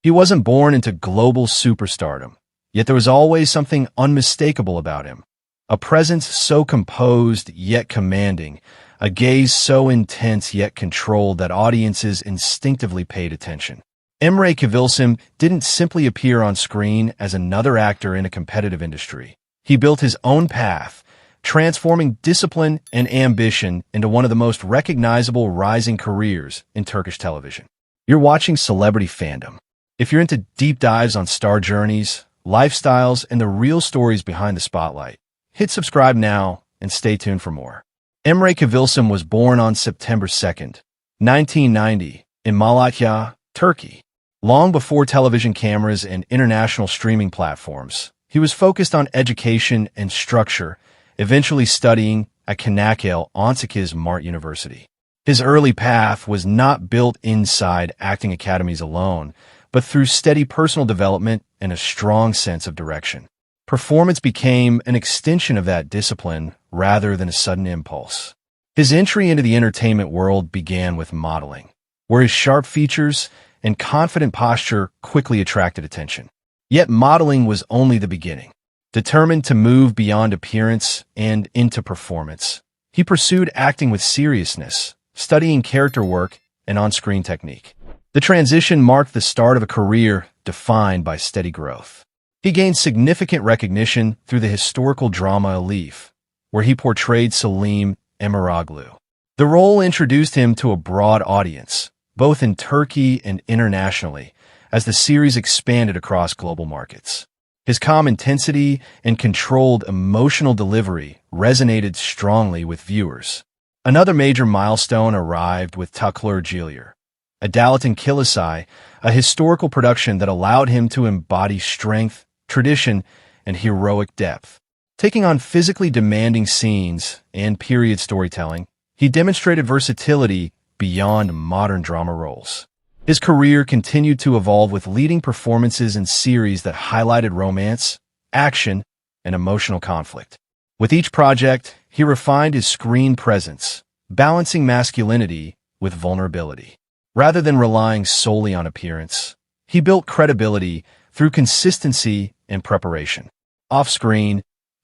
He wasn't born into global superstardom, yet there was always something unmistakable about him. A presence so composed yet commanding, a gaze so intense yet controlled that audiences instinctively paid attention. Emre Kıvılcım didn't simply appear on screen as another actor in a competitive industry. He built his own path, transforming discipline and ambition into one of the most recognizable rising careers in Turkish television. You're watching Celebrity Fandom. If you're into deep dives on star journeys, lifestyles, and the real stories behind the spotlight, hit subscribe now and stay tuned for more. Emre Kıvılcım was born on September 2nd, 1990, in Malatya, Turkey. Long before television cameras and international streaming platforms, he was focused on education and structure, eventually studying at Çanakkale Mart University. His early path was not built inside acting academies alone, but through steady personal development and a strong sense of direction. Performance became an extension of that discipline rather than a sudden impulse. His entry into the entertainment world began with modeling, where his sharp features and confident posture quickly attracted attention. Yet modeling was only the beginning. Determined to move beyond appearance and into performance, he pursued acting with seriousness, studying character work and on-screen technique. The transition marked the start of a career defined by steady growth. He gained significant recognition through the historical drama Elif, where he portrayed Selim Emiroglu. The role introduced him to a broad audience, both in Turkey and internationally, as the series expanded across global markets. His calm intensity and controlled emotional delivery resonated strongly with viewers. Another major milestone arrived with Takler Gelir, Adalet Kilisai, a historical production that allowed him to embody strength, tradition, and heroic depth. Taking on physically demanding scenes and period storytelling, he demonstrated versatility beyond modern drama roles. His career continued to evolve with leading performances in series that highlighted romance, action, and emotional conflict. With each project, he refined his screen presence, balancing masculinity with vulnerability. Rather than relying solely on appearance, he built credibility through consistency and preparation. Off-screen,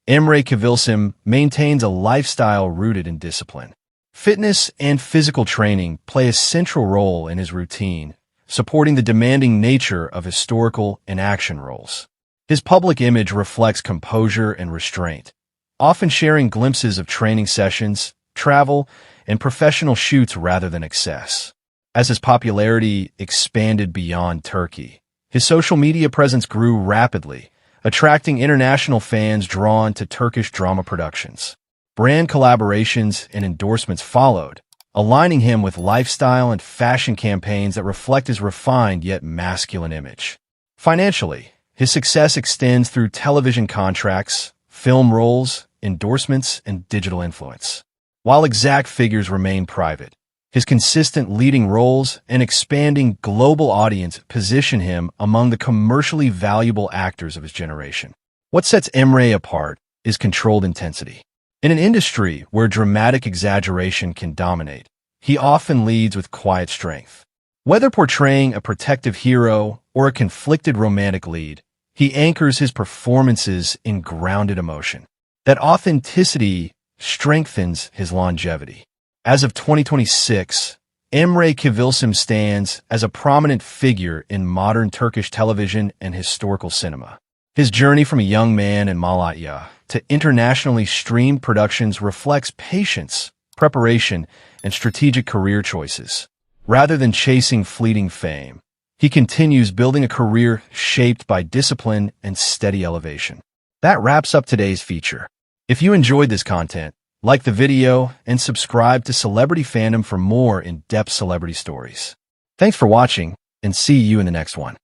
Emre Kıvılcım maintains a lifestyle rooted in discipline. Fitness and physical training play a central role in his routine, supporting the demanding nature of historical and action roles. His public image reflects composure and restraint, often sharing glimpses of training sessions, travel, and professional shoots rather than excess. As his popularity expanded beyond Turkey, his social media presence grew rapidly, attracting international fans drawn to Turkish drama productions. Brand collaborations and endorsements followed, aligning him with lifestyle and fashion campaigns that reflect his refined yet masculine image. Financially, his success extends through television contracts, film roles, endorsements, and digital influence. While exact figures remain private, his consistent leading roles and expanding global audience position him among the commercially valuable actors of his generation. What sets Emre apart is controlled intensity. In an industry where dramatic exaggeration can dominate, he often leads with quiet strength. Whether portraying a protective hero or a conflicted romantic lead, he anchors his performances in grounded emotion. That authenticity strengthens his longevity. As of 2026, Emre Kıvılcım stands as a prominent figure in modern Turkish television and historical cinema. His journey from a young man in Malatya to internationally streamed productions reflects patience, preparation, and strategic career choices. Rather than chasing fleeting fame, he continues building a career shaped by discipline and steady elevation. That wraps up today's feature. If you enjoyed this content, like the video and subscribe to Celebrity Fandom for more in-depth celebrity stories. Thanks for watching, and see you in the next one.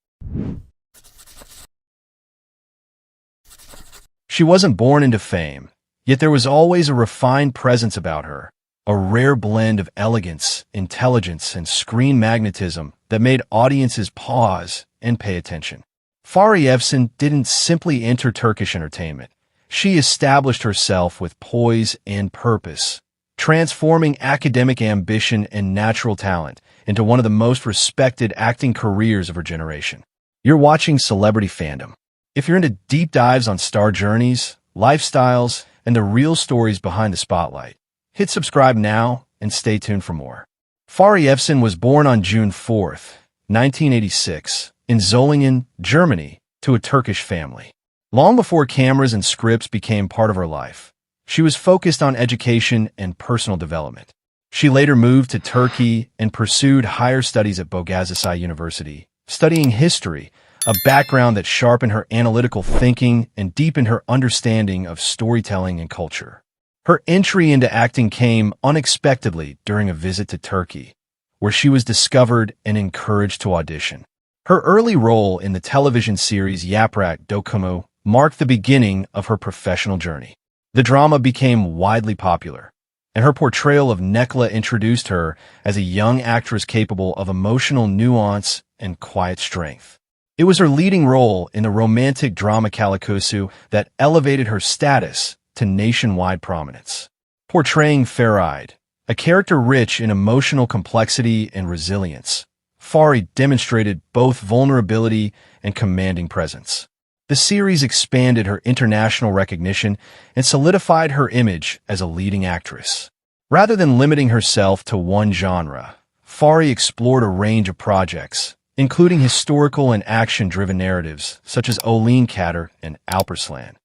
She wasn't born into fame, yet there was always a refined presence about her, a rare blend of elegance, intelligence, and screen magnetism that made audiences pause and pay attention. Fahriye Evcen didn't simply enter Turkish entertainment. She established herself with poise and purpose, transforming academic ambition and natural talent into one of the most respected acting careers of her generation. You're watching Celebrity Fandom. If you're into deep dives on star journeys, lifestyles, and the real stories behind the spotlight, hit subscribe now and stay tuned for more. Fahriye Evcen was born on June 4th, 1986, in Solingen, Germany, to a Turkish family. Long before cameras and scripts became part of her life, she was focused on education and personal development. She later moved to Turkey and pursued higher studies at Boğaziçi University, studying history, a background that sharpened her analytical thinking and deepened her understanding of storytelling and culture. Her entry into acting came unexpectedly during a visit to Turkey, where she was discovered and encouraged to audition. Her early role in the television series Yaprak Dökümü marked the beginning of her professional journey. The drama became widely popular, and her portrayal of Nekla introduced her as a young actress capable of emotional nuance and quiet strength. It was her leading role in the romantic drama Çalıkuşu that elevated her status to nationwide prominence. Portraying Fahriye, a character rich in emotional complexity and resilience, Fahriye demonstrated both vulnerability and commanding presence. The series expanded her international recognition and solidified her image as a leading actress. Rather than limiting herself to one genre, Fahriye explored a range of projects, including historical and action-driven narratives such as Olin Kader and Alperslan.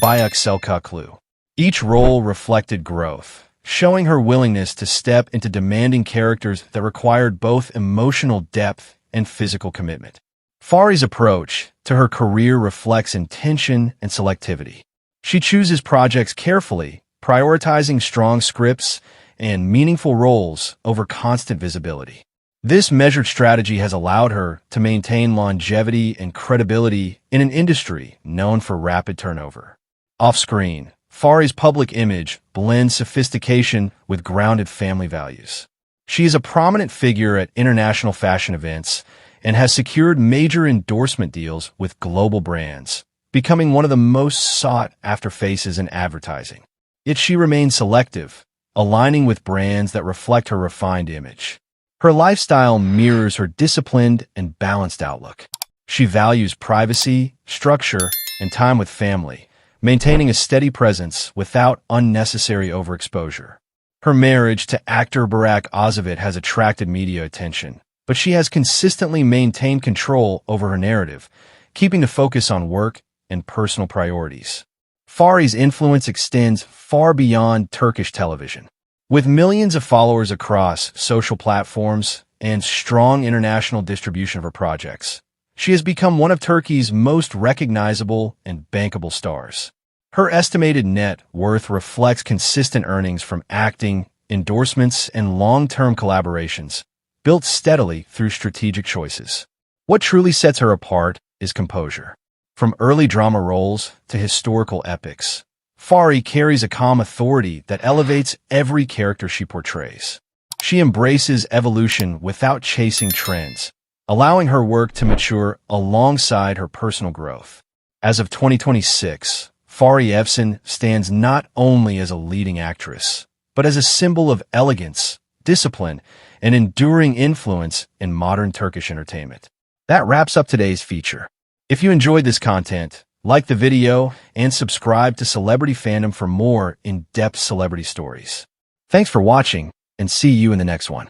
Bayak Selçuklu. Each role reflected growth, showing her willingness to step into demanding characters that required both emotional depth and physical commitment. Fahriye's approach to her career reflects intention and selectivity. She chooses projects carefully, prioritizing strong scripts and meaningful roles over constant visibility. This measured strategy has allowed her to maintain longevity and credibility in an industry known for rapid turnover. Off-screen, Fahriye's public image blends sophistication with grounded family values. She is a prominent figure at international fashion events and has secured major endorsement deals with global brands, becoming one of the most sought-after faces in advertising. Yet she remains selective, aligning with brands that reflect her refined image. Her lifestyle mirrors her disciplined and balanced outlook. She values privacy, structure, and time with family, maintaining a steady presence without unnecessary overexposure. Her marriage to actor Burak Özçivit has attracted media attention, but she has consistently maintained control over her narrative, keeping the focus on work and personal priorities. Fahriye's influence extends far beyond Turkish television. With millions of followers across social platforms and strong international distribution of her projects, she has become one of Turkey's most recognizable and bankable stars. Her estimated net worth reflects consistent earnings from acting, endorsements, and long-term collaborations, built steadily through strategic choices. What truly sets her apart is composure. From early drama roles to historical epics, Fahriye carries a calm authority that elevates every character she portrays. She embraces evolution without chasing trends, allowing her work to mature alongside her personal growth. As of 2026, Fahriye Evcen stands not only as a leading actress, but as a symbol of elegance, discipline, and enduring influence in modern Turkish entertainment. That wraps up today's feature. If you enjoyed this content, like the video and subscribe to Celebrity Fandom for more in-depth celebrity stories. Thanks for watching, and see you in the next one.